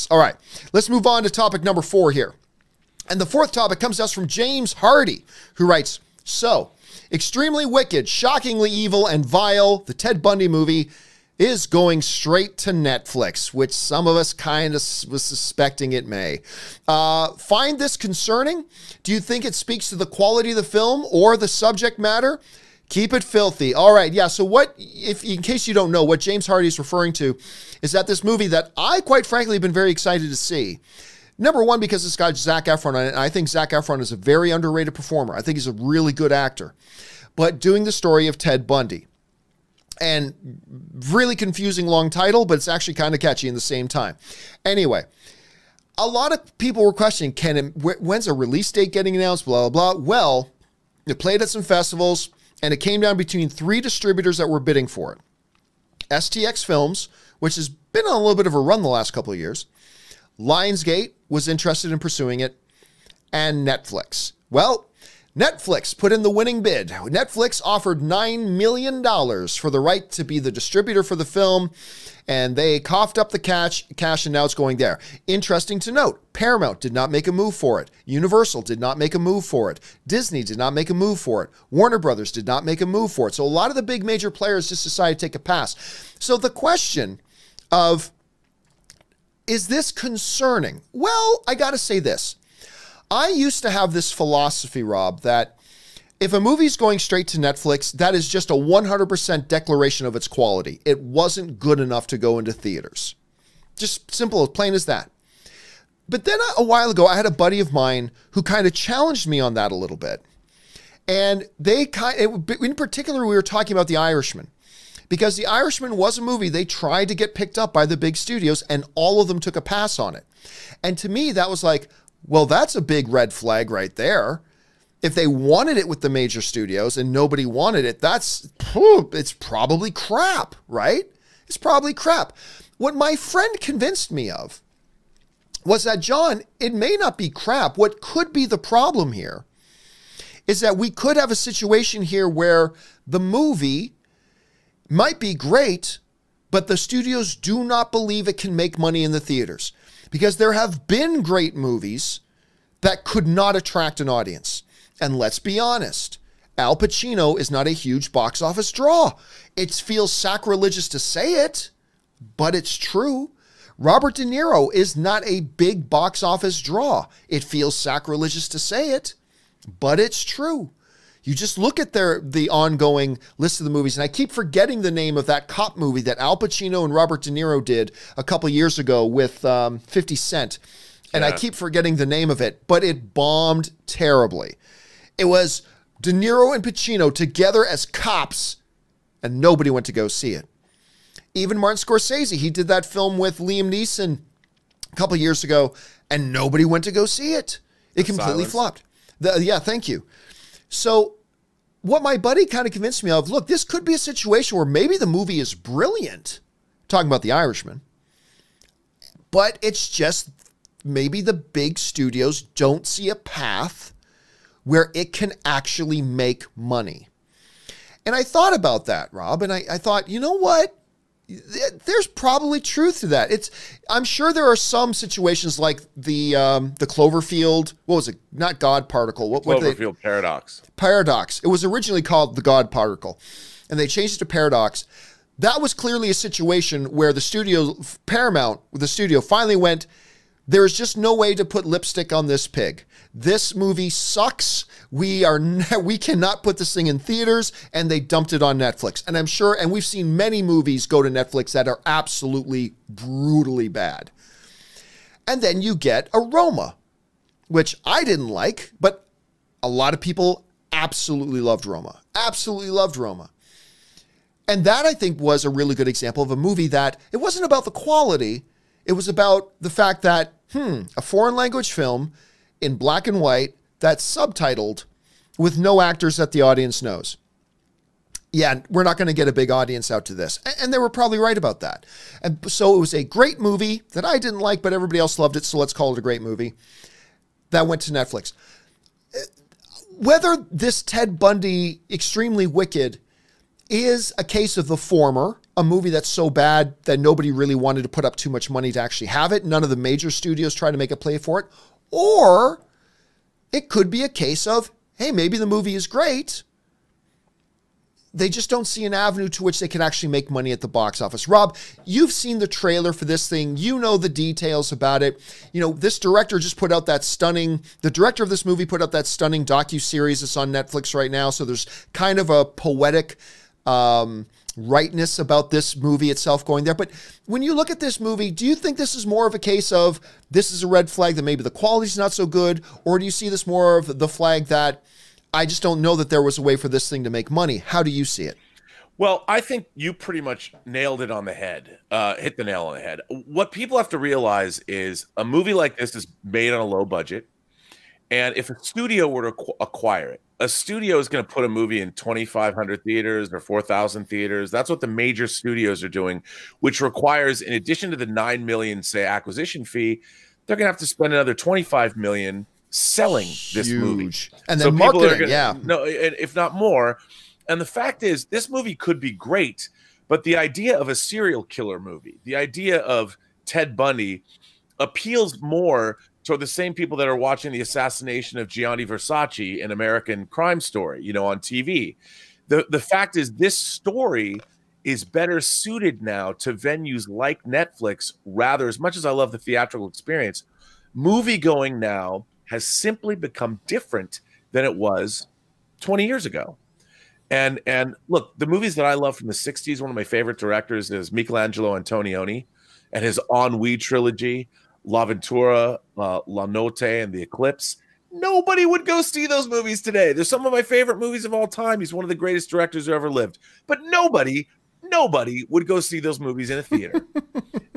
thoughts. All right, let's move on to topic number 4 here. And the fourth topic comes to us from James Hardy, who writes, so, extremely wicked, shockingly evil, and vile, the Ted Bundy movie is going straight to Netflix, which some of us kind of was suspecting it may. Find this concerning? Do you think it speaks to the quality of the film or the subject matter? Keep it filthy. All right, yeah, so what, if in case you don't know, what James Hardy is referring to is that this movie that I, quite frankly, have been very excited to see. Number one, because it's got Zac Efron on it, and I think Zac Efron is a very underrated performer. I think he's a really good actor. But doing the story of Ted Bundy. And really confusing long title, but it's actually kind of catchy in the same time. Anyway, a lot of people were questioning, when's a release date getting announced, blah, blah, blah. Well, it played at some festivals, and it came down between 3 distributors that were bidding for it. STX Films, which has been on a little bit of a run the last couple of years. Lionsgate was interested in pursuing it, and Netflix. Well, Netflix put in the winning bid. Netflix offered $9 million for the right to be the distributor for the film, and they coughed up the cash, and now it's going there. Interesting to note, Paramount did not make a move for it. Universal did not make a move for it. Disney did not make a move for it. Warner Brothers did not make a move for it. So a lot of the big major players just decided to take a pass. So the question of, is this concerning? Well, I got to say this. I used to have this philosophy, Rob, that if a movie's going straight to Netflix, that is just a 100% declaration of its quality. It wasn't good enough to go into theaters. Just simple, as plain as that. But then a while ago, I had a buddy of mine who kind of challenged me on that a little bit. And in particular, we were talking about The Irishman. Because The Irishman was a movie they tried to get picked up by the big studios, and all of them took a pass on it. And to me, that was like, well, that's a big red flag right there. If they wanted it with the major studios and nobody wanted it, it's probably crap, right? It's probably crap. What my friend convinced me of was that, John, it may not be crap. What could be the problem here is that we could have a situation here where the movie might be great, but the studios do not believe it can make money in the theaters. Because there have been great movies that could not attract an audience. And let's be honest, Al Pacino is not a huge box office draw. It feels sacrilegious to say it, but it's true. Robert De Niro is not a big box office draw. It feels sacrilegious to say it, but it's true. You just look at the ongoing list of the movies, and I keep forgetting the name of that cop movie that Al Pacino and Robert De Niro did a couple years ago with 50 Cent. And I keep forgetting the name of it, but it bombed terribly. It was De Niro and Pacino together as cops, and nobody went to go see it. Even Martin Scorsese, he did that film with Liam Neeson a couple years ago, and nobody went to go see it. It completely flopped. Yeah, thank you. So what my buddy kind of convinced me of, look, this could be a situation where maybe the movie is brilliant, talking about The Irishman, but it's just maybe the big studios don't see a path where it can actually make money. And I thought about that, Rob, and I thought, you know what? There's probably truth to that. I'm sure there are some situations like the Cloverfield. What was it? Not God Particle. Cloverfield Paradox. Paradox. It was originally called the God Particle, and they changed it to Paradox. That was clearly a situation where the studio, Paramount, the studio, finally went, there is just no way to put lipstick on this pig. This movie sucks. We cannot put this thing in theaters, and they dumped it on Netflix. And I'm sure, and we've seen many movies go to Netflix that are absolutely brutally bad. And then you get Aroma, which I didn't like, but a lot of people absolutely loved Roma. Absolutely loved Roma. And that, I think, was a really good example of a movie that it wasn't about the quality. It was about the fact that, a foreign language film in black and white that's subtitled with no actors that the audience knows. Yeah, we're not going to get a big audience out to this. And they were probably right about that. And so it was a great movie that I didn't like, but everybody else loved it, so let's call it a great movie. That went to Netflix. Whether this Ted Bundy Extremely Wicked is a case of the former, a movie that's so bad that nobody really wanted to put up too much money to actually have it. None of the major studios try to make a play for it. Or it could be a case of, hey, maybe the movie is great. They just don't see an avenue to which they can actually make money at the box office. Rob, you've seen the trailer for this thing. You know the details about it. You know, this director just put out that the director of this movie put out that stunning docuseries that's on Netflix right now. So there's kind of a poetic rightness about this movie itself going there. But when you look at this movie, do you think this is more of a case of this is a red flag that maybe the quality's not so good? Or do you see this more of the flag that I just don't know that there was a way for this thing to make money? How do you see it? Well, I think you pretty much nailed it on the head, hit the nail on the head. What people have to realize is a movie like this is made on a low budget. And if a studio were to acquire it, a studio is going to put a movie in 2,500 theaters or 4,000 theaters. That's what the major studios are doing, which requires, in addition to the $9 million, say, acquisition fee, they're going to have to spend another $25 million selling this movie. And then marketing, no, if not more. And the fact is, this movie could be great, but the idea of a serial killer movie, the idea of Ted Bundy, appeals more to the same people that are watching the assassination of Gianni Versace in American Crime Story, you know, on TV. The fact is, this story is better suited now to venues like Netflix. Rather, as much as I love the theatrical experience, movie going now has simply become different than it was 20 years ago. And look, the movies that I love from the 60s, one of my favorite directors is Michelangelo Antonioni and his Ennui trilogy, La Ventura, La Notte, and The Eclipse. Nobody would go see those movies today. They're some of my favorite movies of all time. He's one of the greatest directors who ever lived. But nobody would go see those movies in a theater.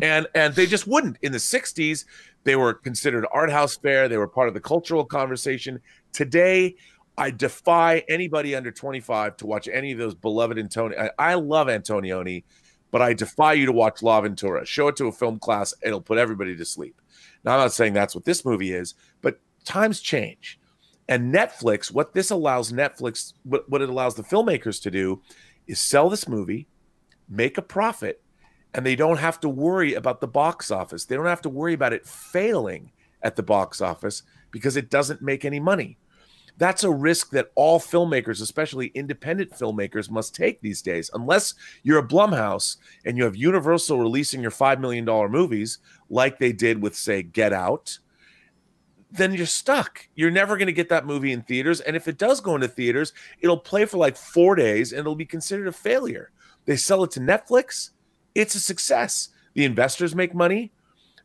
and they just wouldn't. In the 60s, they were considered art house fare. They were part of the cultural conversation. Today, I defy anybody under 25 to watch any of those beloved Antonioni. I love Antonioni, but I defy you to watch La Ventura. Show it to a film class. It'll put everybody to sleep. Now, I'm not saying that's what this movie is, but times change. And Netflix, what this allows Netflix, what it allows the filmmakers to do is sell this movie, make a profit, and they don't have to worry about the box office. They don't have to worry about it failing at the box office because it doesn't make any money. That's a risk that all filmmakers, especially independent filmmakers, must take these days. Unless you're a Blumhouse and you have Universal releasing your $5 million movies like they did with, say, Get Out, then you're stuck. You're never going to get that movie in theaters. And if it does go into theaters, it'll play for like 4 days and it'll be considered a failure. They sell it to Netflix. It's a success. The investors make money.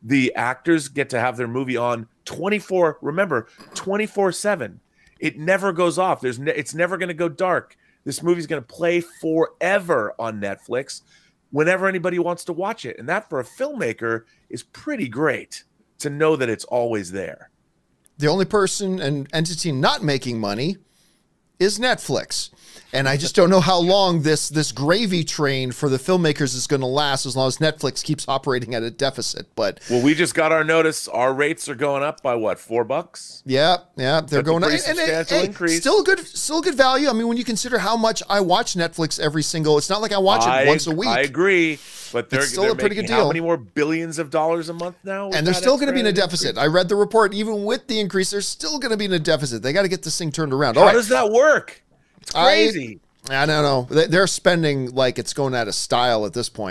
The actors get to have their movie on 24/7. It never goes off. It's never going to go dark. This movie's going to play forever on Netflix whenever anybody wants to watch it. And that, for a filmmaker, is pretty great to know that it's always there. The only person and entity not making money is Netflix. And I just don't know how long this gravy train for the filmmakers is going to last, as long as Netflix keeps operating at a deficit. But well, we just got our notice. Our rates are going up by what, $4? Yeah, they're going up. Substantial increase. Still good value. I mean, when you consider how much I watch Netflix every single, it's not like I watch it once a week. I agree, but they're still a pretty good deal. How many more billions of dollars a month now? And they're still going to be in a deficit. I read the report. Even with the increase, they're still going to be in a deficit. They got to get this thing turned around. How does that work? It's crazy. I don't know. They're spending like it's going out of style at this point.